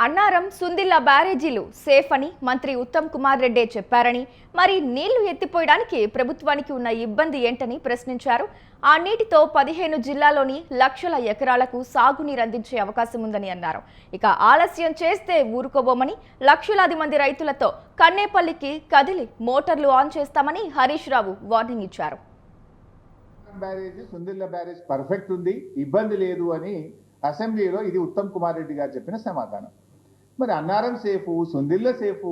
Annaram Sundilla బ్యారేజీలు safe అని మంత్రి ఉత్తమ్ కుమార్ రెడ్డి చెప్పారని, మరి నీళ్లు ఎత్తిపోయడానికి ప్రభుత్వానికి ఉన్న ఇబ్బంది ఏంటని ప్రశ్నించారు. ఆ నీటితో 15 జిల్లాలోని లక్షల ఎకరాలకు సాగునీరు అందించే అవకాశం ఉందని అన్నారు. ఇక ఆలస్యం చేస్తే ఊరుకోబోమని, లక్షలాది మంది రైతులతో కన్నేపల్లికి కదిలి మోటార్లు ఆన్ చేస్తామని హరీష్ రావు వార్నింగ్ ఇచ్చారు. సుందిల్ల బ్యారేజ్ పర్ఫెక్ట్ ఉంది, ఇబ్బంది లేదు అని అసెంబ్లీలో ఇది ఉత్తమ్ కుమార్ రెడ్డి గారు చెప్పిన సమాధానం. మరి Annaram safe, Sundilla safe,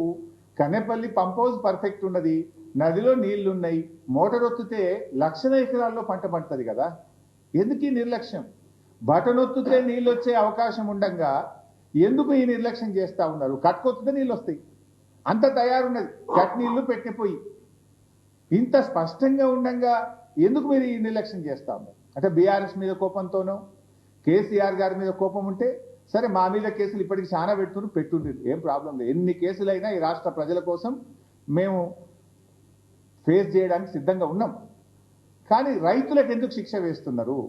Kannepalli pump house perfect ఉన్నది, నదిలో నీళ్లున్నాయి, మోటార్ ఒత్తితే లక్షల ఎకరాల్లో పంట పండుతుంది కదా. ఎందుకు ఈ నిర్లక్ష్యం? బటన్ ఒత్తితే నీళ్ళు వచ్చే అవకాశం ఉండగా ఎందుకు ఈ నిర్లక్ష్యం చేస్తూ ఉన్నారు? కట్టుకొత్తితే నీళ్ళు వస్తాయి, అంత తయారున్నది, కట్ నీళ్లు పెట్టిపోయి ఇంత స్పష్టంగా ఉండగా ఎందుకు మీరు ఈ నిర్లక్ష్యం చేస్తూ ఉన్నారు? అంటే బీఆర్ఎస్ మీద కోపంతోనో, కేసీఆర్ గారి మీద కోపం ఉంటే సరే, మా మీద కేసులు ఇప్పటికి చాలా పెట్టుండ్రు, ఏం ప్రాబ్లం లేదు. ఎన్ని కేసులైనా ఈ రాష్ట్ర ప్రజల కోసం మేము ఫేస్ చేయడానికి సిద్ధంగా ఉన్నాం. కానీ రైతులకు ఎందుకు శిక్ష వేస్తున్నారు?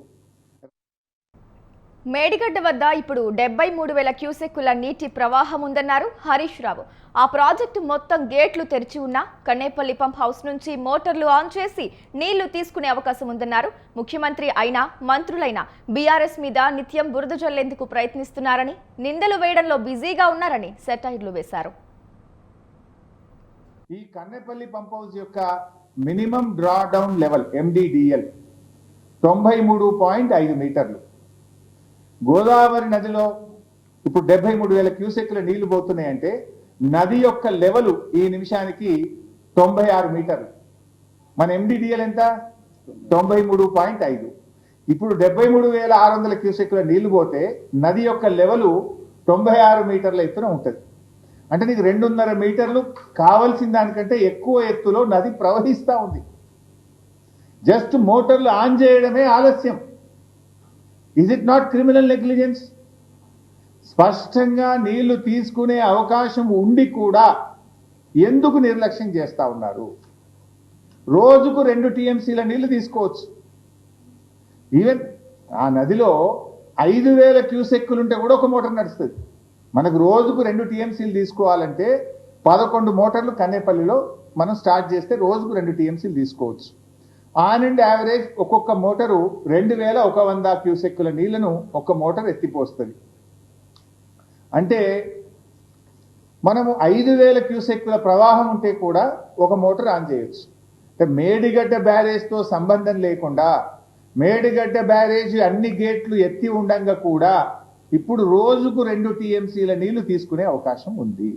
మేడిగడ్డ వద్ద ఇప్పుడు 73,000 క్యూసెక్కుల నీటి ప్రవాహం ఉందన్నారు హరీష్ రావు. ఆ ప్రాజెక్టు మొత్తం గేట్లు తెరిచి ఉన్నా కన్నేపల్లి పంప్ హౌస్ నుంచి మోటార్లు ఆన్ చేసి నీళ్లు తీసుకునే అవకాశం ఉందన్నారు. ముఖ్యమంత్రి అయినా మంత్రులైనా బీఆర్ఎస్ మీద నిత్యం బురద జల్లేందుకు ప్రయత్నిస్తున్నారని, నిందలు వేయడంలో బిజీగా ఉన్నారని సెటైర్లు వేశారు. ఈ కన్నేపల్లి పంప్ హౌస్ యొక్క minimum draw down level MDDL 93.5 మీటర్లు. గోదావరి నదిలో ఇప్పుడు 73,000 క్యూసెక్ల నీళ్లు పోతున్నాయంటే నది యొక్క లెవెల్ ఈ నిమిషానికి 96 మీటర్లు. మన MDDL ఎంత? 93.5. ఇప్పుడు 73,600 క్యూసెక్ల నీళ్లు పోతే నది యొక్క లెవెల్ 96 మీటర్ల ఎత్తున ఉంటుంది. అంటే నీకు 2.5 మీటర్లు కావలసిన దానికంటే ఎక్కువ ఎత్తులో నది ప్రవహిస్తూ ఉంది. జస్ట్ మోటార్లు ఆన్ చేయడమే ఆలస్యం. Is it not criminal negligence? స్పష్టంగా నీళ్లు తీసుకునే అవకాశం ఉండి కూడా ఎందుకు నిర్లక్ష్యం చేస్తూ ఉన్నారు? రోజుకు 2 TMCల నీళ్లు తీసుకోవచ్చు. ఈవెన్ ఆ నదిలో 5,000 క్యూసెక్కులుంటే కూడా ఒక మోటార్ నడుస్తుంది. మనకు రోజుకు 2 TMCలు తీసుకోవాలంటే 11 మోటార్లు కన్నేపల్లిలో మనం స్టార్ట్ చేస్తే రోజుకు 2 TMCలు తీసుకోవచ్చు. ఆన్ అండ్ యావరేజ్ ఒక్కొక్క మోటారు 2,100 క్యూసెక్కుల నీళ్లను ఒక మోటార్ ఎత్తిపోస్తుంది. అంటే మనము 5,000 క్యూసెక్కుల ప్రవాహం ఉంటే కూడా ఒక మోటార్ ఆన్ చేయొచ్చు. అంటే మేడిగడ్డ బ్యారేజ్తో సంబంధం లేకుండా మేడిగడ్డ బ్యారేజ్ అన్ని గేట్లు ఎత్తి ఉండగా కూడా ఇప్పుడు రోజుకు 2 TMCల నీళ్లు తీసుకునే అవకాశం ఉంది.